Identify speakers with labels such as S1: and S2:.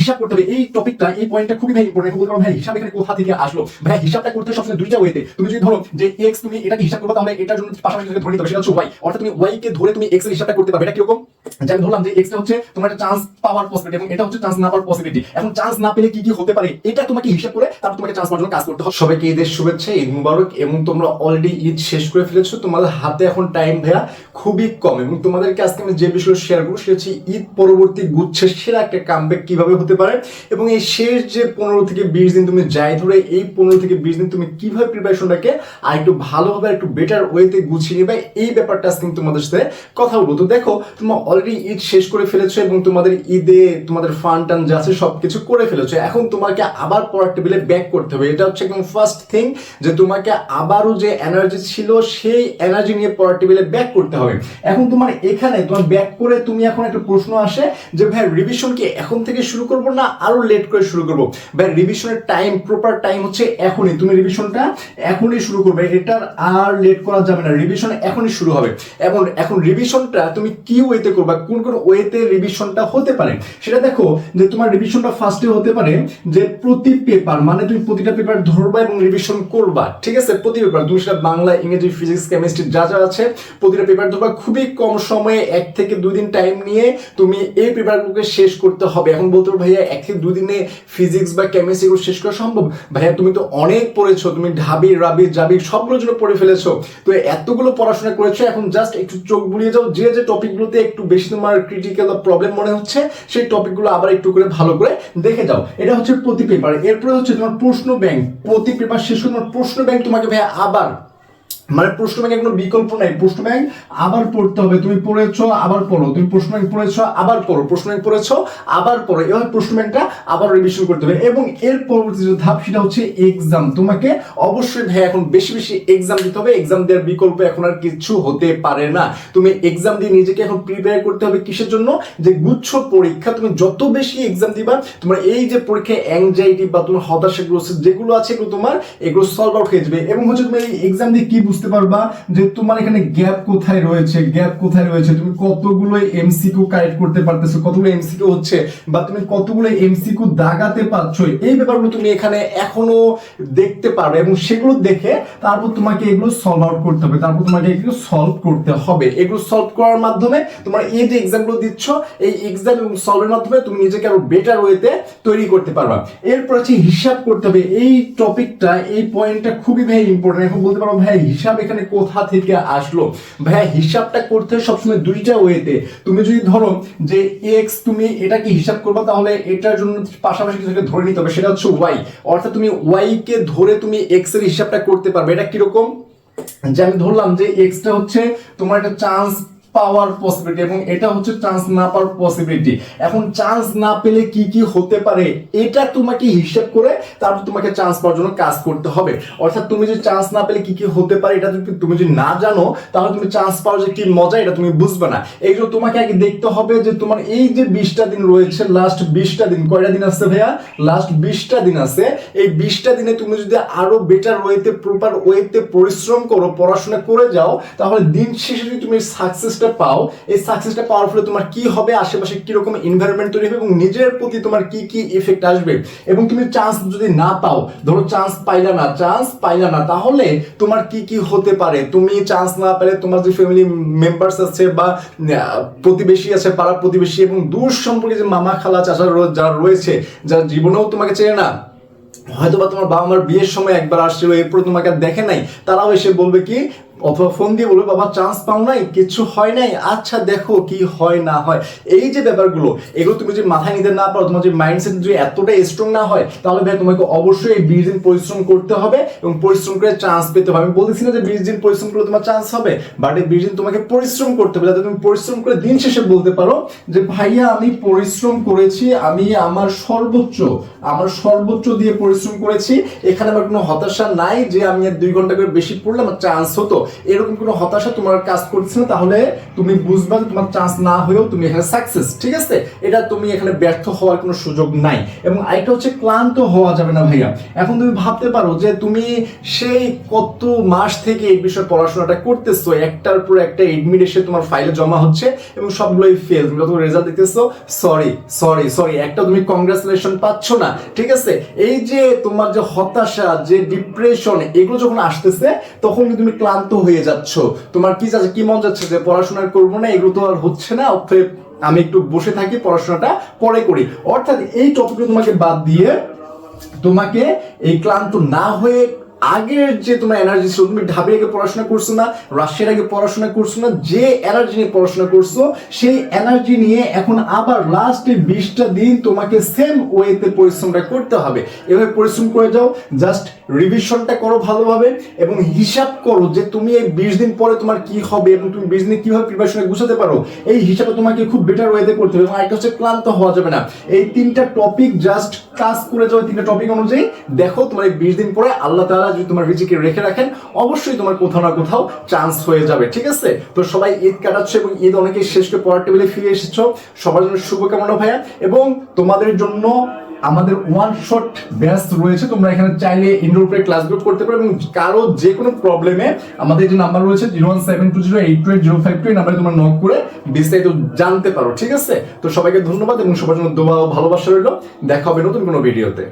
S1: হিসাব করতে হবে। এই টপিকটা, এই পয়েন্টটা খুবই ভাই ইম্পর্টেন্ট। বলতে পারো ভাই হিসাব এখানে কোথা থেকে আসলো। ভাই হিসাবটা করতে সবসময় দুইটা ওয়েতে। তুমি যদি ধরো যে এক্স, তুমি এটাকে হিসাব করবে, তাহলে এটার জন্য পাশাপাশি ধরে নিতে হবে, সেটা হচ্ছে ওয়াই। অর্থাৎ তুমি ওয়াই কে ধরে তুমি এক্স এর হিসাবটা করতে পারবে। এটা কিরকম, যে আমি ধরলাম যে এক্স টা হচ্ছে তোমার একটা চান্স পাওয়ার পসিবিলিটি এবং এটা হচ্ছে চান্স না পাওয়ার পসিবিলিটি। এখন চান্স না পেলে কি কি হতে পারে এটা তোমাকে হিসাব করে তারপর তোমাকে চান্স পাওয়ার জন্য কাজ করতে হবে।
S2: সবাইকে ঈদের শুভেচ্ছা, ঈদ মুবারক। এবং তোমরা অলরেডি ঈদ শেষ করে ফেলেছো, তোমাদের হাতে এখন টাইম ভাইয়া খুবই কম। এবং তোমাদেরকে আজকে আমি যে বিষয়গুলো শেয়ার করবো সেটা হচ্ছে ঈদ পরবর্তী গুচ্ছের সেরা একটা কামব্যাক কিভাবে হতে পারে, এবং এই শেষ যে 15 থেকে 20 দিন তুমি যাই ধরে এই 15 থেকে 20 দিন তুমি কিভাবে প্রিপারেশনটাকে আর একটু ভালোভাবে একটু বেটার ওয়েতে গুছিয়ে নিবে, এই ব্যাপারটা আজকে আমি তোমাদের সাথে কথা বলবো। তো দেখো, তোমরা অলরেডি ঈদ শেষ করে ফেলেছো এবং তোমাদের ঈদে তোমাদের ফান টান যা আছে সবকিছু করে ফেলেছো। এখন তোমাকে আবার পড়ার টেবিলে ব্যাক করতে হবে। এটা হচ্ছে একদম ফার্স্ট থিং, যে তোমাকে আবারও যে এনার্জি ছিল সেই এনার্জি নিয়ে পড়ার টেবিলে ব্যাক করতে হবে। এখন তোমার এখানে তোমার ব্যাক করে তুমি এখন একটা প্রশ্ন আসে যে ভাই রিভিশন কি এখন থেকে শুরু করবো না আরো লেট করে শুরু করবো? ভাই রিভিশনের টাইম, প্রপার টাইম হচ্ছে এখনই। তুমি রিভিশনটা এখনই শুরু করবে, এটার আর লেট করা যাবে না। রিভিশন এখনই শুরু হবে। এবং এখন রিভিশনটা তুমি কি ওয়েতে করবা, কোন কোন ওয়েতে রিভিশনটা হতে পারে সেটা দেখো। যে তোমার রিভিশনটা ফার্স্টে হতে পারে যে প্রতি পেপার, মানে তুমি প্রতিটা পেপার ধরবা এবং রিভিশন করবা, ঠিক আছে? প্রতি পেপার তুমি সেটা বাংলা, ইংরেজি, ফিজিক্স, কেমিস্ট্রি যা যা আছে প্রতিটা পেপার ধরবা। খুবই কম সময়ে 1 থেকে 2 দিন টাইম নিয়ে তুমি এই পেপারগুলোকে শেষ করতে হবে। এখন বলতে পারো ভাইয়া 1 থেকে 2 দিনে ফিজিক্স বা কেমিস্ট্রি এগুলো শেষ করা সম্ভব? ভাইয়া তুমি তো অনেক পড়েছো, তুমি ঢাবি রাবি জাবি সবগুলোর জন্য পড়ে ফেলেছো। তো এতগুলো পড়াশোনা করেছো, এখন জাস্ট একটু চোখ বুলিয়ে যাও। যে যে টপিকগুলোতে একটু বেশি তোমার ক্রিটিক্যাল বা প্রবলেম মনে হচ্ছে সেই টপিকগুলো আবার একটু করে ভালো করে দেখে যাও। এটা হচ্ছে প্রতি পেপার। এরপরে হচ্ছে তোমার প্রশ্ন ব্যাংক। প্রতি পেপার শেষ করে তোমার প্রশ্ন ব্যাংক তোমাকে ভাইয়া আবার, মানে প্রশ্ন ব্যাংকের কোনো বিকল্প নাই, প্রশ্ন ব্যাংক আবার পড়তে হবে। তুমি পড়েছো আবার পড়ো, তুমি প্রশ্ন ব্যাংক পড়েছো আবার পড়ো, প্রশ্ন ব্যাংক পড়েছো আবার পড়ো, এভাবে প্রশ্ন ব্যাংকটা আবার রিভিশন করতে হবে। এবং এর পরবর্তী যে ধাপ সেটা হচ্ছে এক্সাম। তোমাকে অবশ্যই ভাই এখন বেশি বেশি এক্সাম দিতে হবে। এক্সাম দেওয়ার বিকল্প এখন আর কিছু হতে পারে না। তুমি এক্সাম দিয়ে নিজেকে এখন প্রিপেয়ার করতে হবে কিসের জন্য, যে গুচ্ছ পরীক্ষা। তুমি যত বেশি এক্সাম দিবা তোমার এই যে পরীক্ষায় অ্যাংজাইটি বা তোমার হতাশাগ্রস্ত যেগুলো আছে এগুলো তোমার এগুলো সলভ আউট হয়ে যাবে। এবং হচ্ছে তুমি এই এক্সাম দিয়ে কি বুঝতে পারবা যে তোমার এখানে গ্যাপ কোথায় রয়েছে, গ্যাপ কোথায় রয়েছে, তুমি কতগুলো এমসিকিউ কারেক্ট করতে পারতেছো, কতগুলো এমসিকিউ হচ্ছে বা তুমি কতগুলো এমসিকিউ দাগাতে পারছো, এই ব্যাপারগুলো তুমি এখানে এখনো দেখতে পারবে। এবং সেগুলো দেখে তারপর তোমাকে এগুলো সলভ আউট করতে হবে, তারপর তোমাকে এগুলো সলভ করতে হবে। এগুলো সলভ করার মাধ্যমে তোমার এই যে এক্সামগুলো দিচ্ছ এই এক্সাম এবং সলভের মাধ্যমে তুমি নিজেকে আরো বেটার ওয়েতে তৈরি করতে পারবা। এরপর হচ্ছে হিসাব করতে হবে। এই টপিকটা, এই পয়েন্টটা খুবই ভাই ইম্পর্টেন্ট। এখন বলতে পারো ভাই হিসাব এখানে কোথা থেকে আসলো। ভাইয়া হিসাবটা করতে হয় সবসময় দুইটা ওয়েতে। তুমি যদি ধরো যে এক্স, তুমি এটাকে হিসাব করবা, তাহলে এটার জন্য পাশাপাশি কিছু ধরে নিতে হবে, সেটা হচ্ছে ওয়াই। অর্থাৎ তুমি ওয়াই কে ধরে তুমি এক্স এর হিসাবটা করতে পারবে। এটা কিরকম, যে আমি ধরলাম যে এক্স টা হচ্ছে তোমার একটা চান্স পাওয়ার পসিবিলিটি এবং এটা হচ্ছে চান্স না পাওয়ার পসিবিলিটি। এখন চান্স না পেলে কি কি হতে পারে এটা তোমাকে হিসাব করে তারপর তোমাকে চান্স পাওয়ার জন্য কাজ করতে হবে। অর্থাৎ তুমি যে চান্স না পেলে কি কি হতে পারে এটা তুমি যদি না জানো তাহলে তুমি চান্স পাওয়ার যে কি মজা এটা তুমি বুঝবে না। এই জন্য তোমাকে আগে দেখতে হবে যে তোমার এই যে 20টা দিন রয়েছে, লাস্ট 20টা দিন, কয়টা দিন আছে ভাইয়া? লাস্ট 20টা দিন আছে। এই 20টা দিনে তুমি যদি আরো বেটার ওয়েতে, প্রপার ওয়েতে পরিশ্রম করো, পড়াশোনা করে যাও, তাহলে দিন শেষে যদি তুমি সাকসেসটা পাও, এই সাকসেসটা পাওয়ার ফলে তোমার কি হবে, আশেপাশে কিরকম এনভায়রনমেন্ট তৈরি হবে এবং নিজের প্রতি তোমার কি কি ইফেক্ট আসবে। এবং তুমি চান্স যদি না পাও, ধরো চান্স পাইলা না, তাহলে তোমার কি কি হতে পারে। তুমি চান্স না পেলে তোমার যে ফ্যামিলি মেম্বার্স আছে বা প্রতিবেশী আছে, পাড়া প্রতিবেশী এবং দূর সম্পর্কে যে মামা খালা চাচা যারা রয়েছে, যারা জীবনেও তোমাকে চেনে না, হয়তো বা তোমার বাবা মার বিয়ের সময় একবার আসছিল এরপরে তোমাকে দেখে নাই, তারাও এসে বলবে কি, অথবা ফোন দিয়ে বলবে বাবা চান্স পাও নাই, কিছু হয় নাই, আচ্ছা দেখো কি হয় না হয়। এই যে ব্যাপারগুলো এগুলো তুমি যদি মাথায় নিতে না পারো, তোমার যে মাইন্ডসেট যদি এতটাই স্ট্রং না হয়, তাহলে ভাই তোমাকে অবশ্যই এই 20 দিন পরিশ্রম করতে হবে এবং পরিশ্রম করে চান্স পেতে হবে। আমি বলতেছি না যে 20 দিন পরিশ্রম করলে তোমার চান্স হবে, বাট এই 20 দিন তোমাকে পরিশ্রম করতে হবে যাতে তুমি পরিশ্রম করে দিন শেষে বলতে পারো যে ভাইয়া আমি পরিশ্রম করেছি, আমি আমার সর্বোচ্চ দিয়ে পরিশ্রম করেছি, এখানে আমার কোনো হতাশা নাই যে আমি আর 2 ঘন্টা করে বেশি পড়লে আমার চান্স হতো। এরকম কোনো হতাশা তোমার কাজ করছে না, তাহলে তুমি বুঝবা যে তোমার চান্স না হয়েও তুমি এখানে সাকসেস, ঠিক আছে? এটা তুমি এখানে ব্যর্থ হওয়ার কোনো সুযোগ নাই। এবং আরেকটা হচ্ছে ক্লান্ত হওয়া যাবে না ভাইয়া। এখন তুমি ভাবতে পারো যে তুমি সেই কত মাস থেকে এই বিষয়ে পড়াশোনাটা করতেছো, একটার পর একটা এডমিট এসে তোমার ফাইলে জমা হচ্ছে এবং সবগুলোই ফেল, তুমি যত রেজাল্ট দেখতেছো সরি সরি সরি, একটা তুমি কংগ্রাচুলেশন পাচ্ছ না, ঠিক আছে? এই যে তোমার যে হতাশা, যে ডিপ্রেশন, এগুলো যখন আসতেছে তখন কিন্তু তুমি ক্লান্ত হয়ে যাচ্ছ। তোমার কি যাচ্ছে, কি মন যাচ্ছে যে পড়াশোনা করবো না, এগুলো তো আর হচ্ছে না, অতএব আমি একটু বসে থাকি, পড়াশোনাটা পরে করি। অর্থাৎ এই টপিকগুলো তোমাকে বাদ দিয়ে তোমাকে এই ক্লান্ত না হয়ে আগের যে তোমার এনার্জি ছিল, তুমি ঢাবি আগে পড়াশোনা করছো না, রাশিয়ার আগে পড়াশোনা করছো না, যে এনার্জি নিয়ে পড়াশোনা করছো সেই এনার্জি নিয়ে এখন আবার লাস্ট 20টা দিন তোমাকে সেম ওয়েতে পরিশ্রমটা করতে হবে। এভাবে পরিশ্রম করে যাও, জাস্ট রিভিশনটা করো ভালোভাবে এবং হিসাব করো যে তুমি এই 20 দিন পরে তোমার কি হবে এবং তুমি 20 দিনে কিভাবে প্রিপারেশনে গুছাতে পারো, এই হিসাবে তোমাকে খুব বেটার ওয়েতে করতে হবে। এবং আরেকটা হচ্ছে ক্লান্ত হওয়া যাবে না। এই 3টা টপিক জাস্ট কাজ করে যাও, 3টা টপিক অনুযায়ী দেখো তোমার এই 20 দিন পরে আল্লাহ তাআলা যদি তোমার রিজিকে রেখে রাখেন, অবশ্যই তোমার কোথাও না কোথাও চান্স হয়ে যাবে, ঠিক আছে? তো সবাই ঈদ কাটাচ্ছে এবং ঈদ অনেকেই শেষ করে পড়ার টেবিলে ফিরে এসেছো, সবার জন্য শুভকামনা ভাইয়া। এবং তোমাদের জন্য আমাদের ওয়ান শট ব্যাচ রয়েছে, তোমরা এখানে চাইলে ইনডোর প্লে ক্লাস গ্রুপ করতে পারো এবং কারো যে কোনো প্রবলেমে আমাদের যে নাম্বার রয়েছে 01720828052, এই নাম্বারে তোমরা নক করে বিস্তারিত জানতে পারো, ঠিক আছে? তো সবাইকে ধন্যবাদ এবং সবার জন্য দোয়া ও ভালোবাসা রইল। দেখা হবে নতুন কোনো ভিডিওতে।